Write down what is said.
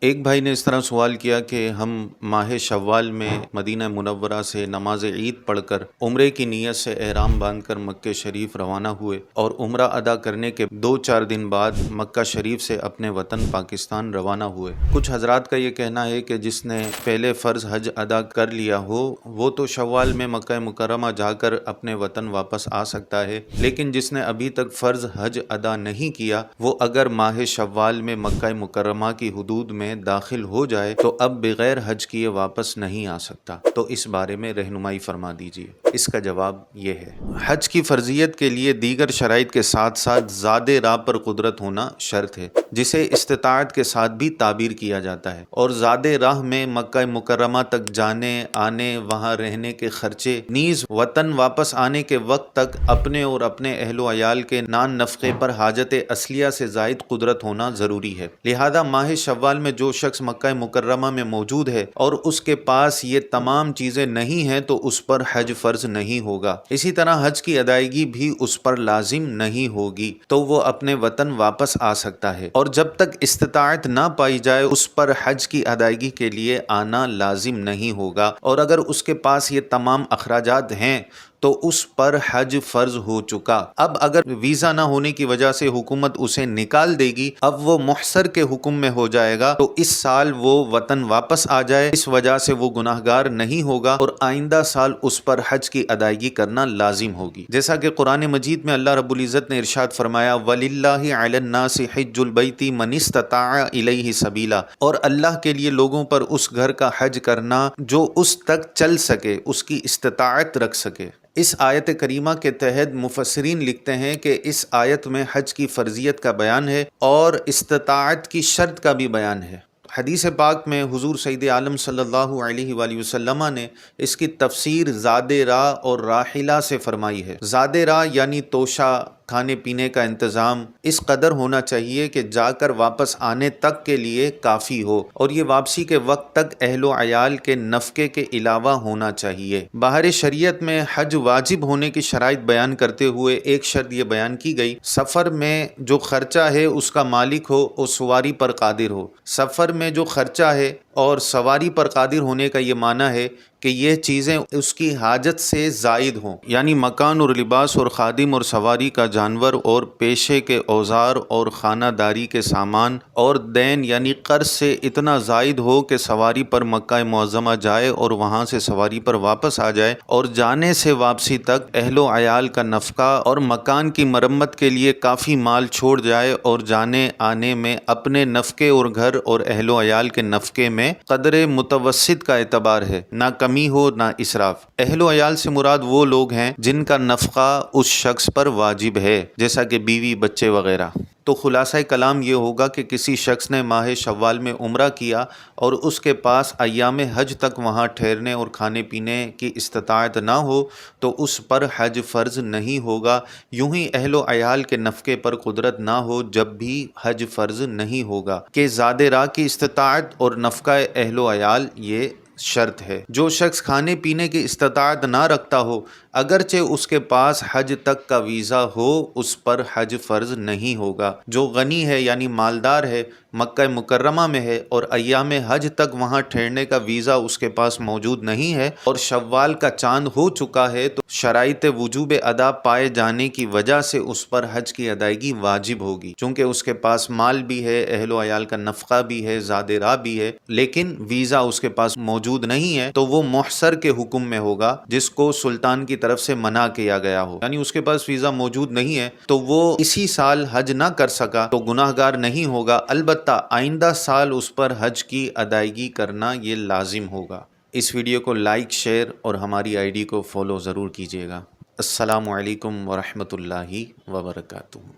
ایک بھائی نے اس طرح سوال کیا کہ ہم ماہ شوال میں مدینہ منورہ سے نماز عید پڑھ کر عمرے کی نیت سے احرام باندھ کر مکہ شریف روانہ ہوئے اور عمرہ ادا کرنے کے 2-4 دن بعد مکہ شریف سے اپنے وطن پاکستان روانہ ہوئے۔ کچھ حضرات کا یہ کہنا ہے کہ جس نے پہلے فرض حج ادا کر لیا ہو وہ تو شوال میں مکہ مکرمہ جا کر اپنے وطن واپس آ سکتا ہے، لیکن جس نے ابھی تک فرض حج ادا نہیں کیا وہ اگر ماہ شوال میں مکہ مکرمہ کی حدود میں داخل ہو جائے تو اب بغیر حج کیے واپس نہیں آ سکتا۔ تو اس بارے میں رہنمائی فرما دیجیے۔ اس کا جواب یہ ہے، حج کی فرضیت کے لیے دیگر شرائط کے ساتھ ساتھ زاد راہ پر قدرت ہونا شرط ہے، جسے استطاعت کے ساتھ بھی تعبیر کیا جاتا ہے، اور زاد راہ میں مکہ مکرمہ تک جانے آنے، وہاں رہنے کے خرچے، نیز وطن واپس آنے کے وقت تک اپنے اور اپنے اہل و عیال کے نان نفقے پر حاجت اصلیہ سے زائد قدرت ہونا ضروری ہے۔ لہذا ماہ شوال میں جو شخص مکہ مکرمہ میں موجود ہے اور اس کے پاس یہ تمام چیزیں نہیں ہیں تو اس پر حج فرض نہیں ہوگا۔ اسی طرح حج کی ادائیگی بھی اس پر لازم نہیں ہوگی، تو وہ اپنے وطن واپس آ سکتا ہے، اور جب تک استطاعت نہ پائی جائے اس پر حج کی ادائیگی کے لیے آنا لازم نہیں ہوگا، اور اگر اس کے پاس یہ تمام اخراجات ہیں تو اس پر حج فرض ہو چکا۔ اب اگر ویزا نہ ہونے کی وجہ سے حکومت اسے نکال دے گی، اب وہ محصر کے حکم میں ہو جائے گا، تو اس سال وہ وطن واپس آ جائے، اس وجہ سے وہ گناہگار نہیں ہوگا اور آئندہ سال اس پر حج کی ادائیگی کرنا لازم ہوگی۔ جیسا کہ قرآن مجید میں اللہ رب العزت نے ارشاد فرمایا، وَلِلَّهِ عَلَى النَّاسِ حِجُّ الْبَيْتِ مَنِ اسْتَطَاعَ إِلَيْهِ سَبِيلًا، اور اللہ کے لیے لوگوں پر اس گھر کا حج کرنا جو اس تک چل سکے، اس کی استطاعت رکھ سکے۔ اس آیت کریمہ کے تحت مفسرین لکھتے ہیں کہ اس آیت میں حج کی فرضیت کا بیان ہے اور استطاعت کی شرط کا بھی بیان ہے۔ حدیث پاک میں حضور سید عالم صلی اللہ علیہ وآلہ وسلم نے اس کی تفسیر زاد راہ اور راحلہ سے فرمائی ہے۔ زاد راہ یعنی توشہ، کھانے پینے کا انتظام اس قدر ہونا چاہیے کہ جا کر واپس آنے تک کے لیے کافی ہو، اور یہ واپسی کے وقت تک اہل و عیال کے نفقے کے علاوہ ہونا چاہیے۔ باہر شریعت میں حج واجب ہونے کی شرائط بیان کرتے ہوئے ایک شرط یہ بیان کی گئی، سفر میں جو خرچہ ہے اس کا مالک ہو اور سواری پر قادر ہو۔ سفر میں جو خرچہ ہے اور سواری پر قادر ہونے کا یہ معنی ہے کہ یہ چیزیں اس کی حاجت سے زائد ہوں، یعنی مکان اور لباس اور خادم اور سواری کا جانور اور پیشے کے اوزار اور خانہ داری کے سامان اور دین یعنی قرض سے اتنا زائد ہو کہ سواری پر مکہ معظمہ جائے اور وہاں سے سواری پر واپس آ جائے، اور جانے سے واپسی تک اہل و عیال کا نفقہ اور مکان کی مرمت کے لیے کافی مال چھوڑ جائے، اور جانے آنے میں اپنے نفقے اور گھر اور اہل و عیال کے نفقے میں قدر متوسط کا اعتبار ہے، نہ کمی ہو نہ اسراف۔ اہل و عیال سے مراد وہ لوگ ہیں جن کا نفقہ اس شخص پر واجب ہے، جیسا کہ بیوی، بچے وغیرہ۔ تو خلاصہ کلام یہ ہوگا کہ کسی شخص نے ماہ شوال میں عمرہ کیا اور اس کے پاس ایام حج تک وہاں ٹھہرنے اور کھانے پینے کی استطاعت نہ ہو تو اس پر حج فرض نہیں ہوگا۔ یوں ہی اہل و عیال کے نفقے پر قدرت نہ ہو جب بھی حج فرض نہیں ہوگا، کہ زاد راہ کی استطاعت اور نفقہ اہل و عیال یہ شرط ہے۔ جو شخص کھانے پینے کی استطاعت نہ رکھتا ہو، اگرچہ اس کے پاس حج تک کا ویزا ہو، اس پر حج فرض نہیں ہوگا۔ جو غنی ہے یعنی مالدار ہے، مکہ مکرمہ میں ہے اور ایام حج تک وہاں ٹھہرنے کا ویزا اس کے پاس موجود نہیں ہے اور شوال کا چاند ہو چکا ہے، تو شرائط وجوب ادا پائے جانے کی وجہ سے اس پر حج کی ادائیگی واجب ہوگی، چونکہ اس کے پاس مال بھی ہے، اہل و عیال کا نفقہ بھی ہے، زاد راہ بھی ہے، لیکن ویزا اس کے پاس موجود نہیں ہے، تو وہ محصر کے حکم میں ہوگا، جس کو سلطان کی طرف سے منع کیا گیا ہو، یعنی اس کے پاس ویزا موجود نہیں ہے تو وہ اسی سال حج نہ کر سکا تو گناہ گار نہیں ہوگا، البتہ آئندہ سال اس پر حج کی ادائیگی کرنا یہ لازم ہوگا۔ اس ویڈیو کو لائک، شیئر اور ہماری آئی ڈی کو فالو ضرور کیجیے گا۔ السلام علیکم ورحمۃ اللہ وبرکاتہ۔